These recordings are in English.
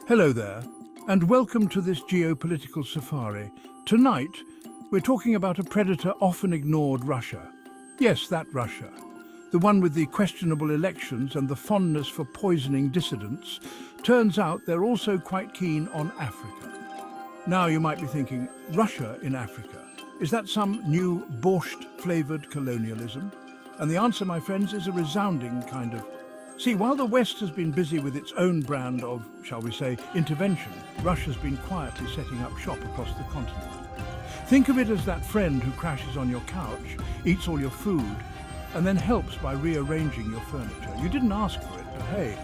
Hello there, and welcome to this geopolitical safari. Tonight, we're talking about a predator often ignored, Russia. Yes, that Russia. The one with the questionable elections and the fondness for poisoning dissidents. Turns out they're also quite keen on Africa. Now you might be thinking, Russia in Africa? Is that some new borscht-flavoured colonialism? And the answer, my friends, is a resounding kind of. See, while the West has been busy with its own brand of, shall we say, intervention, Russia's been quietly setting up shop across the continent. Think of it as that friend who crashes on your couch, eats all your food, and then helps by rearranging your furniture. You didn't ask for it, but hey,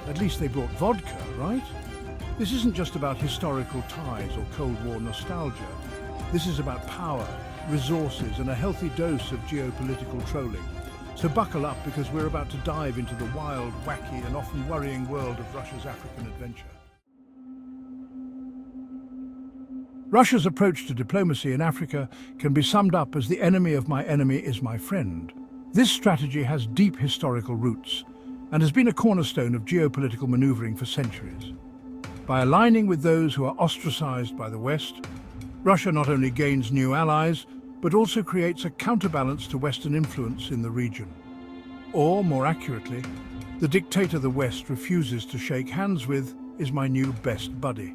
at least they brought vodka, right? This isn't just about historical ties or Cold War nostalgia. This is about power, resources, and a healthy dose of geopolitical trolling. So buckle up, because we're about to dive into the wild, wacky, and often worrying world of Russia's African adventure. Russia's approach to diplomacy in Africa can be summed up as the enemy of my enemy is my friend. This strategy has deep historical roots and has been a cornerstone of geopolitical maneuvering for centuries. By aligning with those who are ostracized by the West, Russia not only gains new allies, but also creates a counterbalance to Western influence in the region. Or, more accurately, the dictator the West refuses to shake hands with is my new best buddy.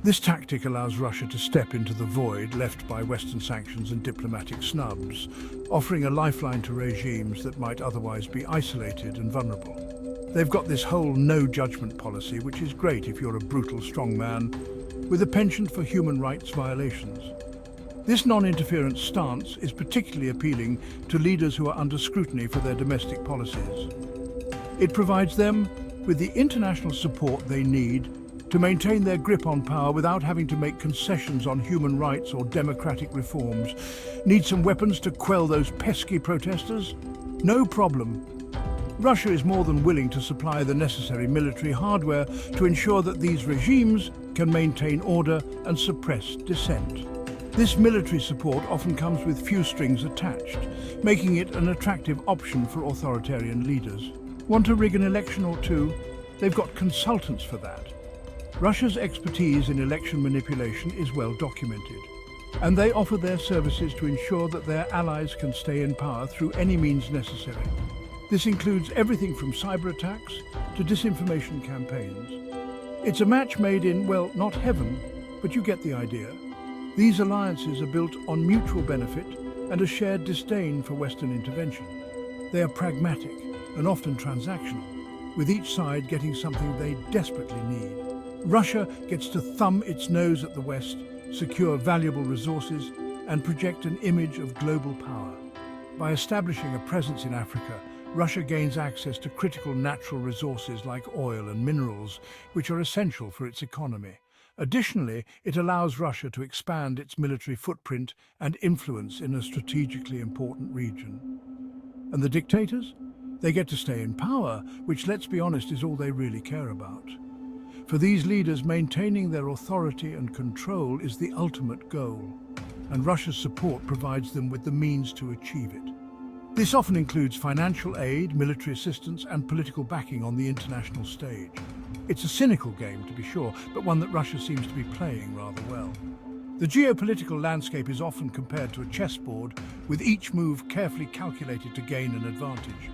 This tactic allows Russia to step into the void left by Western sanctions and diplomatic snubs, offering a lifeline to regimes that might otherwise be isolated and vulnerable. They've got this whole no-judgment policy, which is great if you're a brutal strongman, with a penchant for human rights violations. This non-interference stance is particularly appealing to leaders who are under scrutiny for their domestic policies. It provides them with the international support they need to maintain their grip on power without having to make concessions on human rights or democratic reforms. Need some weapons to quell those pesky protesters? No problem. Russia is more than willing to supply the necessary military hardware to ensure that these regimes can maintain order and suppress dissent. This military support often comes with few strings attached, making it an attractive option for authoritarian leaders. Want to rig an election or two? They've got consultants for that. Russia's expertise in election manipulation is well documented, and they offer their services to ensure that their allies can stay in power through any means necessary. This includes everything from cyber attacks to disinformation campaigns. It's a match made in, well, not heaven, but you get the idea. These alliances are built on mutual benefit and a shared disdain for Western intervention. They are pragmatic and often transactional, with each side getting something they desperately need. Russia gets to thumb its nose at the West, secure valuable resources, and project an image of global power. By establishing a presence in Africa, Russia gains access to critical natural resources like oil and minerals, which are essential for its economy. Additionally, it allows Russia to expand its military footprint and influence in a strategically important region. And the dictators? They get to stay in power, which, let's be honest, is all they really care about. For these leaders, maintaining their authority and control is the ultimate goal, and Russia's support provides them with the means to achieve it. This often includes financial aid, military assistance, and political backing on the international stage. It's a cynical game, to be sure, but one that Russia seems to be playing rather well. The geopolitical landscape is often compared to a chessboard, with each move carefully calculated to gain an advantage.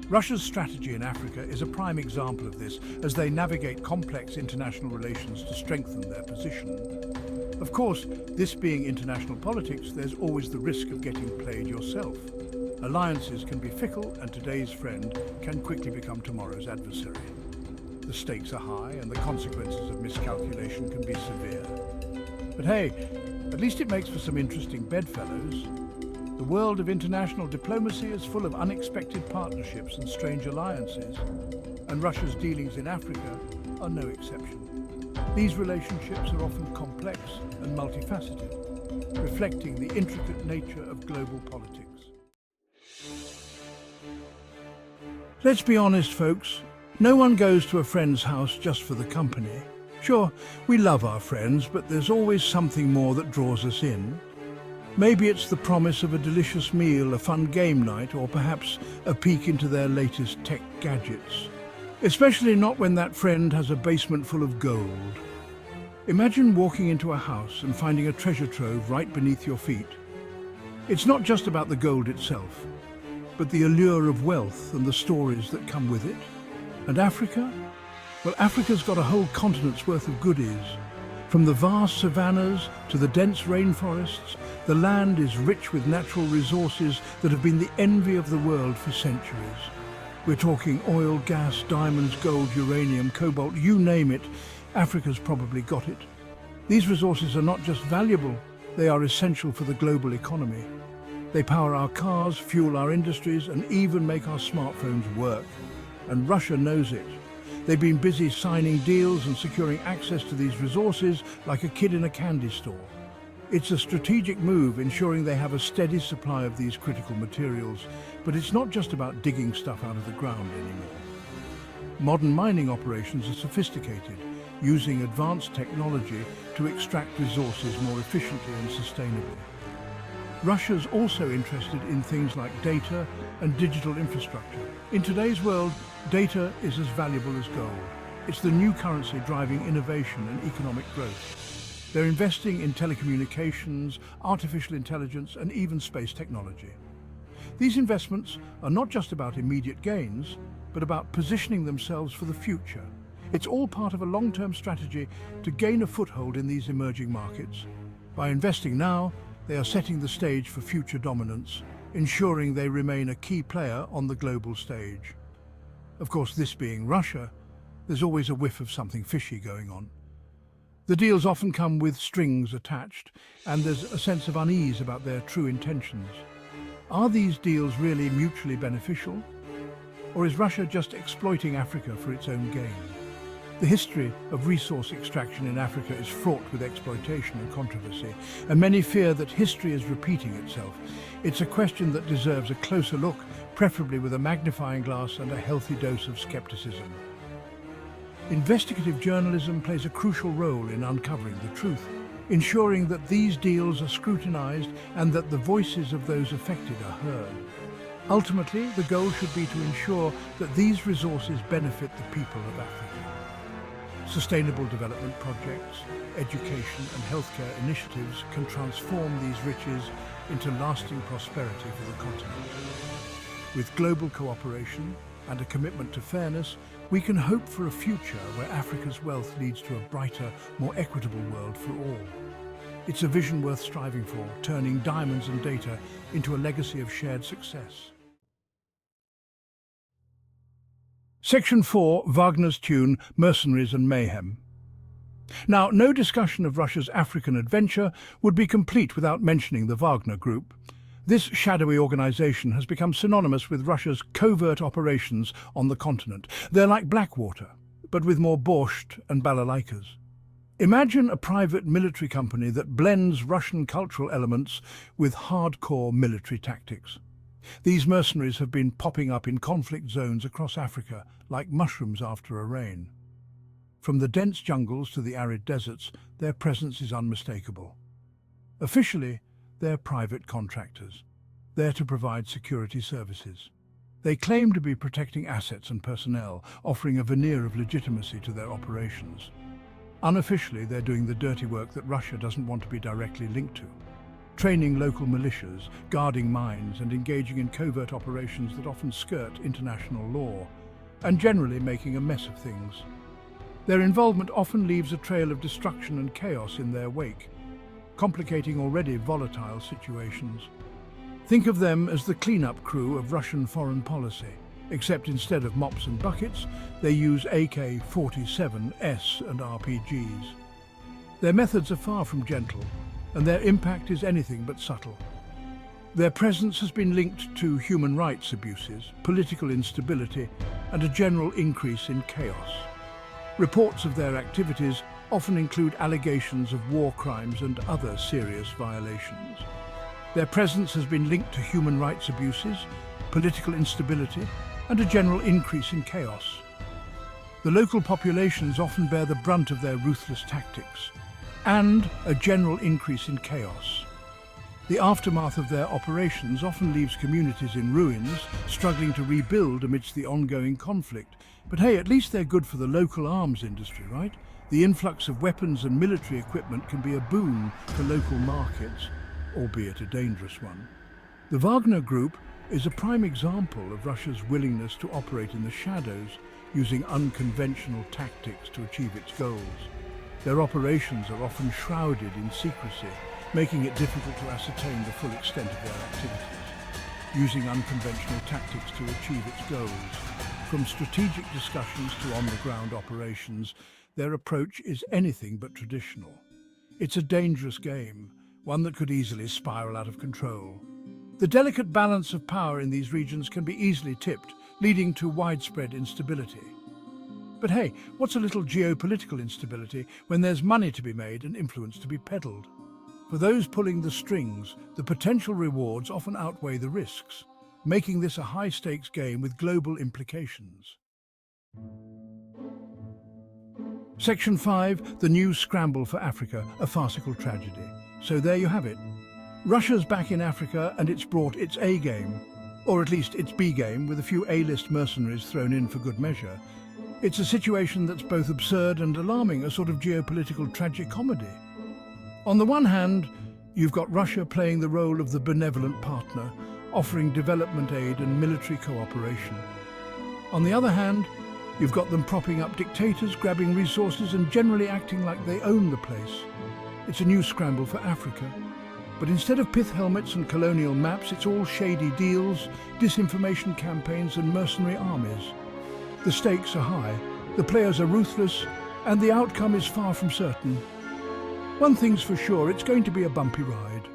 Russia's strategy in Africa is a prime example of this, as they navigate complex international relations to strengthen their position. Of course, this being international politics, there's always the risk of getting played yourself. Alliances can be fickle, and today's friend can quickly become tomorrow's adversary. The stakes are high, and the consequences of miscalculation can be severe. But hey, at least it makes for some interesting bedfellows. The world of international diplomacy is full of unexpected partnerships and strange alliances, and Russia's dealings in Africa are no exception. These relationships are often complex and multifaceted, reflecting the intricate nature of global politics. Let's be honest, folks. No one goes to a friend's house just for the company. Sure, we love our friends, but there's always something more that draws us in. Maybe it's the promise of a delicious meal, a fun game night, or perhaps a peek into their latest tech gadgets. Especially not when that friend has a basement full of gold. Imagine walking into a house and finding a treasure trove right beneath your feet. It's not just about the gold itself, but the allure of wealth and the stories that come with it. And Africa? Well, Africa's got a whole continent's worth of goodies. From the vast savannas to the dense rainforests, the land is rich with natural resources that have been the envy of the world for centuries. We're talking oil, gas, diamonds, gold, uranium, cobalt, you name it, Africa's probably got it. These resources are not just valuable, they are essential for the global economy. They power our cars, fuel our industries, and even make our smartphones work. And Russia knows it. They've been busy signing deals and securing access to these resources like a kid in a candy store. It's a strategic move, ensuring they have a steady supply of these critical materials. But it's not just about digging stuff out of the ground anymore. Modern mining operations are sophisticated, using advanced technology to extract resources more efficiently and sustainably. Russia's also interested in things like data and digital infrastructure. In today's world, data is as valuable as gold. It's the new currency driving innovation and economic growth. They're investing in telecommunications, artificial intelligence, and even space technology. These investments are not just about immediate gains, but about positioning themselves for the future. It's all part of a long-term strategy to gain a foothold in these emerging markets. By investing now, they are setting the stage for future dominance, ensuring they remain a key player on the global stage. Of course, this being Russia, there's always a whiff of something fishy going on. The deals often come with strings attached, and there's a sense of unease about their true intentions. Are these deals really mutually beneficial? Or is Russia just exploiting Africa for its own gain? The history of resource extraction in Africa is fraught with exploitation and controversy, and many fear that history is repeating itself. It's a question that deserves a closer look, preferably with a magnifying glass and a healthy dose of skepticism. Investigative journalism plays a crucial role in uncovering the truth, ensuring that these deals are scrutinized and that the voices of those affected are heard. Ultimately, the goal should be to ensure that these resources benefit the people of Africa. Sustainable development projects, education and healthcare initiatives can transform these riches into lasting prosperity for the continent. With global cooperation and a commitment to fairness, we can hope for a future where Africa's wealth leads to a brighter, more equitable world for all. It's a vision worth striving for, turning diamonds and data into a legacy of shared success. Section 4, Wagner's tune, Mercenaries and Mayhem. Now, no discussion of Russia's African adventure would be complete without mentioning the Wagner Group. This shadowy organization has become synonymous with Russia's covert operations on the continent. They're like Blackwater, but with more borscht and balalaikas. Imagine a private military company that blends Russian cultural elements with hardcore military tactics. These mercenaries have been popping up in conflict zones across Africa like mushrooms after a rain. From the dense jungles to the arid deserts, their presence is unmistakable. Officially, they're private contractors, there to provide security services. They claim to be protecting assets and personnel, offering a veneer of legitimacy to their operations. Unofficially, they're doing the dirty work that Russia doesn't want to be directly linked to. Training local militias, guarding mines, and engaging in covert operations that often skirt international law, and generally making a mess of things. Their involvement often leaves a trail of destruction and chaos in their wake, complicating already volatile situations. Think of them as the cleanup crew of Russian foreign policy, except instead of mops and buckets, they use AK-47S and RPGs. Their methods are far from gentle, and their impact is anything but subtle. Their presence has been linked to human rights abuses, political instability, and a general increase in chaos. Reports of their activities often include allegations of war crimes and other serious violations. Their presence has been linked to human rights abuses, political instability, and a general increase in chaos. The local populations often bear the brunt of their ruthless tactics, and a general increase in chaos. The aftermath of their operations often leaves communities in ruins, struggling to rebuild amidst the ongoing conflict. But hey, at least they're good for the local arms industry, right? The influx of weapons and military equipment can be a boon for local markets, albeit a dangerous one. The Wagner Group is a prime example of Russia's willingness to operate in the shadows, using unconventional tactics to achieve its goals. Their operations are often shrouded in secrecy, making it difficult to ascertain the full extent of their activities. Using unconventional tactics to achieve its goals, from strategic discussions to on-the-ground operations, their approach is anything but traditional. It's a dangerous game, one that could easily spiral out of control. The delicate balance of power in these regions can be easily tipped, leading to widespread instability. But hey, what's a little geopolitical instability when there's money to be made and influence to be peddled? For those pulling the strings, the potential rewards often outweigh the risks, making this a high-stakes game with global implications. Section 5, The New Scramble for Africa, a farcical tragedy. So there you have it. Russia's back in Africa and it's brought its A game, or at least its B game, with a few A-list mercenaries thrown in for good measure. It's a situation that's both absurd and alarming, a sort of geopolitical tragicomedy. On the one hand, you've got Russia playing the role of the benevolent partner, offering development aid and military cooperation. On the other hand, you've got them propping up dictators, grabbing resources and generally acting like they own the place. It's a new scramble for Africa. But instead of pith helmets and colonial maps, it's all shady deals, disinformation campaigns and mercenary armies. The stakes are high, the players are ruthless, and the outcome is far from certain. One thing's for sure, it's going to be a bumpy ride.